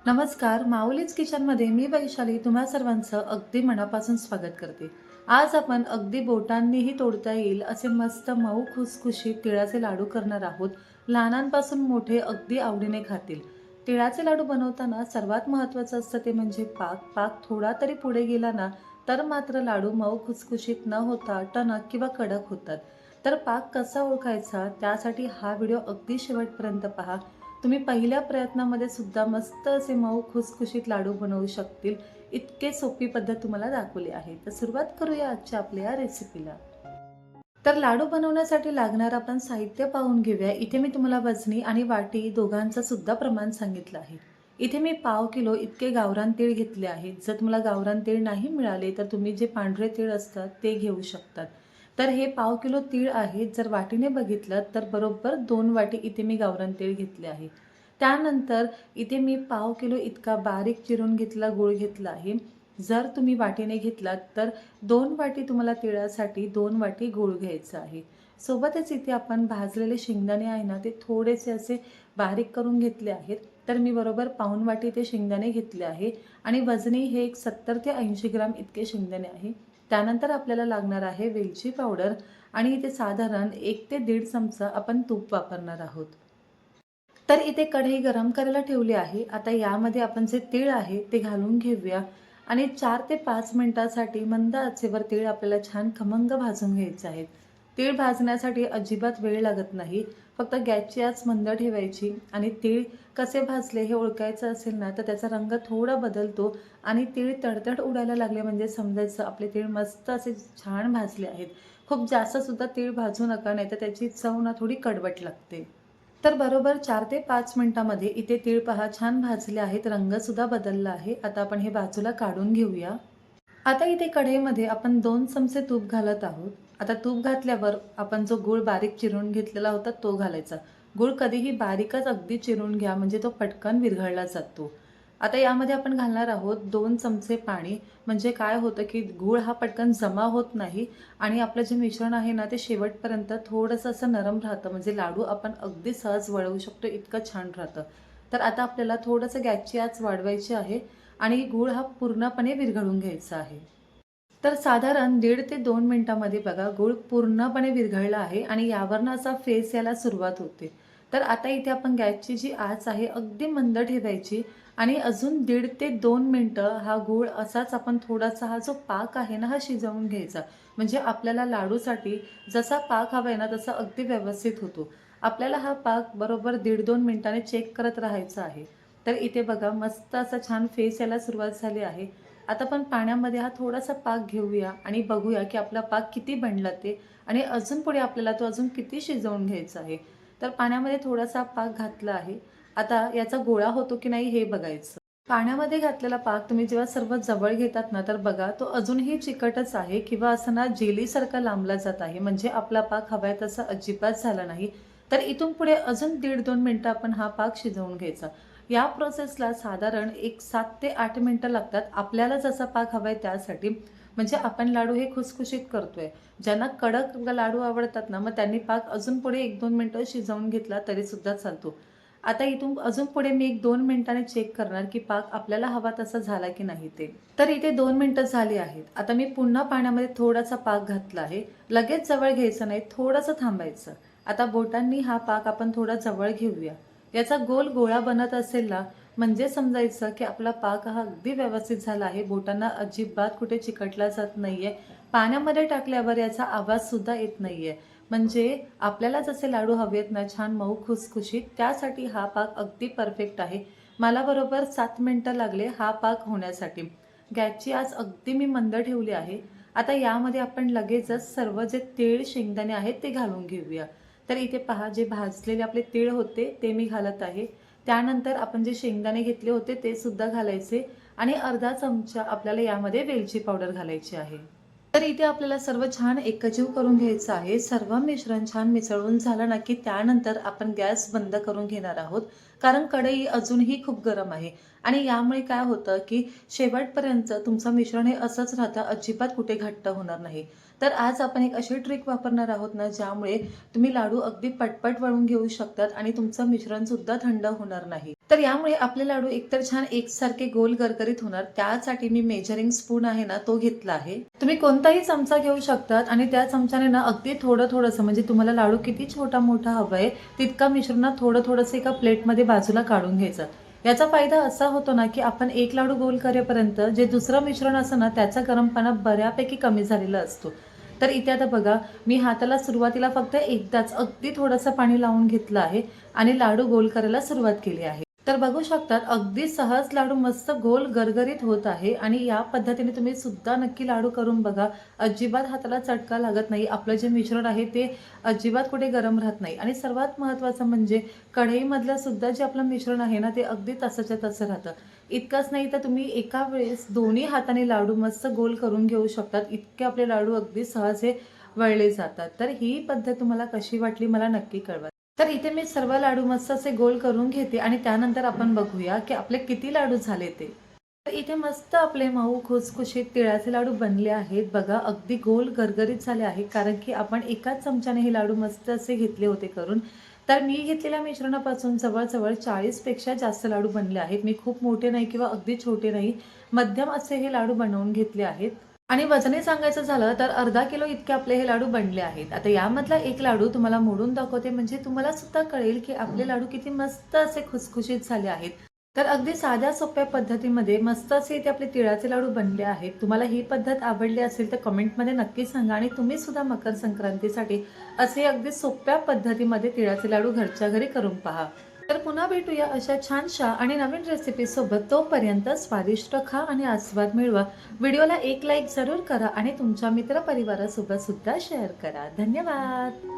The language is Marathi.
नमस्कार, माऊलीच किचनमध्ये मी वैशाली तुम्हा सर्वांचं अगदी मनापासून स्वागत करते। आज आपण अगदी बोटांनीही तोडता येईल असे मस्त मऊ खुसखुशीत तिळाचे लाडू करणार आहोत। लहानांपासून मोठे अगदी आवडीने खातील। तिळाचे लाडू बनवताना सर्वात महत्त्वाचं असतं ते म्हणजे पाक। पाक थोडा तरी पुढे गेला ना तर मात्र लाडू मऊ खुसखुशीत न होता टणक किंवा कडक होतात। तर पाक कसा ओळखायचा त्यासाठी हा व्हिडिओ अगदी शेवटपर्यंत पहा। तुम्ही पहिल्या प्रयत्नामध्ये सुद्धा मस्त असे मऊ खुसखुशीत लाडू बनवू शकतील इतके सोपी पद्धत तुम्हाला दाखवली आहे। तर सुरुवात करूया आजच्या आपल्या या रेसिपीला। तर लाडू बनवण्यासाठी लागणार आपण साहित्य पाहून घेऊया। इथे मी तुम्हाला वजनी आणि वाटी दोघांचं सुद्धा प्रमाण सांगितलं आहे। इथे मी पाव किलो इतके गावरान तीळ घेतले आहेत। जर तुम्हाला गावरान तीळ नाही मिळाले तर तुम्ही जे पांढरे तीळ असतात ते घेऊ शकतात। तर हे पाव किलो तीळ आहेत। जर वाटीने बघितलं तर बरोबर 2 वाटी इथे मी गावरान तीळ घेतले आहे। त्यानंतर इथे मी पाव किलो इतका बारीक चिरून घेतला गूळ घेतला आहे। जर तुम्ही वाटीने घेतलात तर 2 वाटी तुम्हाला तिळासाठी 2 वाटी गूळ घ्यायचा आहे। सोबतच इथे आपण भाजलेले शेंगदाणे आहे ना ते थोडेसे असे बारीक करून घेतले आहेत। तर मी बरोबर पाऊण वाटी ते शेंगदाणे घेतले आहे आणि वजनी हे एक 70 ते 80 ग्राम इतके शेंगदाणे आहे। त्यानंतर आपल्याला लागणार आहे वेलची पावडर आणि इथे साधारण 1 ते 1.5 चमचा आपण तूप वापरणार आहोत। तर इथे कढई गरम करायला ठेवली आहे। आता यामध्ये आपण जे तीळ आहे ते घालून घेऊया आणि 4 ते 5 मिनिटांसाठी मंद आचेवर तीळ आपल्याला छान खमंग भाजून घ्यायचे आहेत। तीळ भाजण्यासाठी अजिबात वेळ लागत नाही। फक्त गॅसची आच मंद ठेवायची आणि तीळ कसे भाजले हे ओळखायचं असेल ना तर त्याचा रंग थोडा बदलतो आणि तीळ तडतड उडायला लागले म्हणजे समजायचं आपले तीळ मस्त असे छान भाजले आहेत। खूप जास्त सुद्धा तीळ भाजू नका, नाही तर त्याची चव ना थोडी कडवट लागते। तर बरोबर 4 ते 5 मिनिटांमध्ये इथे तीळ पहा छान भाजले आहेत, रंगसुद्धा बदलला आहे। आता आपण हे बाजूला काढून घेऊया। आता इथे कढईमध्ये आपण 2 चमचे तूप घालत आहोत। आता तूप घातल्यावर आपण जो गूळ बारीक चिरून घेतलेला होता तो घालायचा। गूळ कधीही बारीकच अगदी चिरून घ्या म्हणजे तो पटकन विरघळला जातो। आता यामध्ये आपण घालणार आहोत 2 चमचे पाणी। म्हणजे काय होतं की गूळ हा पटकन जमा होत नाही आणि आपलं जे मिश्रण आहे ना ते शेवटपर्यंत थोडंसं असं नरम राहतं, म्हणजे लाडू आपण अगदी सहज वळवू शकतो इतकं छान राहतं। तर आता आपल्याला थोडंसं गॅसची आच वाढवायची आहे आणि गूळ हा पूर्णपणे विरघळून घ्यायचा आहे। तर साधारण 1.5 ते 2 मिनिटांमध्ये बघा गूळ पूर्णपणे विरघळला आहे आणि यावरनं असा फेस यायला सुरुवात होते। तर आता इथे आपण गॅसची जी आच आहे अगदी मंद ठेवायची आणि अजून 1.5 ते 2 मिनिटं हा गूळ असाच आपण थोडासा हा जो पाक आहे ना हा शिजवून घ्यायचा। म्हणजे आपल्याला लाडूसाठी जसा पाक हवा आहे ना तसा अगदी व्यवस्थित होतो। आपल्याला हा पाक बरोबर 1.5-2 मिनिटांनी चेक करत राहायचा आहे। तर इथे बघा मस्त असा छान फेस यायला सुरुवात झाली आहे। आता आपण पाण्यामध्ये हा थोडासा पाक घेऊया आणि बघूया की आपला पाक किती बनला ते आणि अजून पुढे आपल्याला तो अजून किती शिजवून घ्यायचा आहे। तर पाण्यामध्ये थोडासा पाक घातला आहे। आता याचा गोळा होतो की नाही हे बघायचं। पाण्यामध्ये घातलेला पाक तुम्ही जेव्हा सर्व जवळ घेतात ना तर बघा तो अजूनही चिकटच आहे किंवा असं ना जेलीसारखा लांबला जात आहे, म्हणजे आपला पाक हवाय तसा अजिबात झाला नाही। तर इथून पुढे अजून 1.5-2 मिनिटं आपण हा पाक शिजवून घ्यायचा। या प्रोसेसला साधारण एक 7 ते 8 मिनिटं लागतात आपल्याला जसा पाक हवाय त्यासाठी। म्हणजे आपण लाडू हे खुसखुशीत करतोय। ज्यांना कडक लाडू आवडतात ना मग त्यांनी पाक अजून पुढे 1-2 मिनिटं शिजवून घेतला तरी सुद्धा चालतो। आता इथून अजून पुढे मी 1-2 मिनिटांनी चेक करणार की पाक आपल्याला हवा तसा झाला की नाही ते। तर इथे 2 मिनिटं झाली आहेत। आता मी पुन्हा पाण्यामध्ये थोडासा पाक घातला आहे। लगेच जवळ घ्यायचं नाही, थोडंसं थांबायचं। आता बोटांनी हा पाक आपण थोडा जवळ घेऊया। याचा गोल गोळा बनत असेल ना म्हणजे समजायचं की आपला पाक हा अगदी व्यवस्थित झाला आहे, बोटांना अजिबात कुठे चिकटला जात नाहीये। पाण्यामध्ये टाकल्यावर याचा आवाज सुद्धा येत नाहीये। म्हणजे आपल्याला जसे लाडू हवेत ना छान मऊ खुसखुशीत त्यासाठी हा पाक अगदी परफेक्ट आहे। मला बरोबर 7 मिनिटं लागले हा पाक होण्यासाठी। गॅसची आच अगदी मी मंद ठेवली आहे। आता यामध्ये आपण लगेचच सर्व जे तीळ शेंगदाणे आहेत ते घालून घेऊया। तर इथे पहा जे भाजलेले आपले तीळ होते ते मी घालत आहे। त्यानंतर आपण जे शेंगदाणे घेतले होते ते सुद्धा घालायचे आणि अर्धा चमचा आपल्याला यामध्ये वेलची पावडर घालायची आहे। तर इथे आपल्याला सर्व छान एकजीव करून घ्यायचं आहे। सर्व मिश्रण छान मिसळून झालं ना की त्यानंतर आपण गॅस बंद करून घेणार आहोत, कारण कढई अजूनही खूप गरम आहे आणि यामुळे काय होतं की शेवटपर्यंत तुमचं मिश्रण हे असंच राहतं, अजिबात कुठे घट्ट होणार नाही। तर आज आपण एक अशी ट्रिक वापरणार आहोत ना, ज्यामुळे तुम्ही लाडू अगदी पटपट वळून घेऊ शकतात आणि तुमचं मिश्रण सुद्धा थंड होणार नाही. तर यामुळे आपले लाडू एकतर छान एकसारखे गोल गरगरीत होणार. त्यासाठी मी मेजरिंग स्पून आहे ना, तो घेतला आहे. तुम्ही कोणताही चमचा घेऊ शकतात आणि त्या चमच्याने ना अगदी थोडंसं म्हणजे तुम्हाला लाडू किती छोटा मोठा हवाय तितका मिश्रण थोडंसं एका प्लेटमध्ये बाजूला काढून घ्यायचं. याचा फायदा असा होतो ना, की आपण एक लाडू गोल करेपर्यंत जे दुसरं मिश्रण असतं ना, त्याचा गरमपणा बऱ्यापैकी कमी झालेला असतो. तर इथे आता बघा, मी हाताला सुरुवातीला फक्त एकदाच अगदी थोडंसं पाणी लावून घेतलं आहे आणि लाडू गोल करायला सुरुवात केली आहे. तर बघू शकतात, अगदी सहज लाडू मस्त गोल गरगरीत होत आहे आणि या पद्धतीने तुम्ही सुद्धा नक्की लाडू करून बघा. अजिबात हाताला चटका लागत नाही. आपलं जे मिश्रण आहे ते अजिबात कुठे गरम राहत नाही आणि सर्वात महत्त्वाचं म्हणजे कढईमधलं सुद्धा जे आपलं मिश्रण आहे ना, ते अगदी तसंच्या तसं राहतं. इतकंच नाही तर तुम्ही एका वेळेस दोन्ही हाताने लाडू मस्त गोल करून घेऊ शकतात. इतके आपले लाडू अगदी सहज हे वळले जातात. तर ही पद्धत तुम्हाला कशी वाटली मला नक्की कळवा. तर इथे मी सर्व लाडू मस्त असे गोल करून घेते आणि त्यानंतर आपण बघूया की आपले किती लाडू झाले ते. तर इथे मस्त आपले मऊ खुसखुशीत तिळाचे लाडू बनले आहेत. बघा, अगदी गोल गरगरीत झाले आहे, कारण की आपण एकाच चमच्याने हे लाडू मस्त असे घेतले होते करून. तर मी घेतलेल्या मिश्रणापासून जवळजवळ 40 पेक्षा जास्त लाडू बनले आहेत. मी खूप मोठे नाही किंवा अगदी छोटे नाही, मध्यम असे हे लाडू बनवून घेतले आहेत. आणि वजने सांगायचं झालं तर अर्धा किलो इतके आपले हे लाडू बनले आहेत. आता यामधला एक लाडू तुम्हाला मोडून दाखवते, म्हणजे तुम्हाला सुद्धा कळेल की आपले लाडू किती मस्त असे खुसखुशीत झाले आहेत. तर अगदी साध्या सोप्या पद्धतीमध्ये मस्त असे इथे आपले तिळाचे लाडू बनले आहेत. तुम्हाला ही पद्धत आवडली असेल तर कमेंटमध्ये नक्की सांगा आणि तुम्ही सुद्धा मकर संक्रांतीसाठी असे अगदी सोप्या पद्धतीमध्ये तिळाचे लाडू घरच्या घरी करून पहा. तर पुन्हा भेटूया अशा छानशा आणि नवीन रेसिपी सोबत. तोपर्यंत स्वादिष्ट खा आणि आस्वाद मिळवा. व्हिडिओला एक लाईक जरूर करा आणि तुमच्या मित्रपरिवारासोबत सुद्धा शेअर करा. धन्यवाद.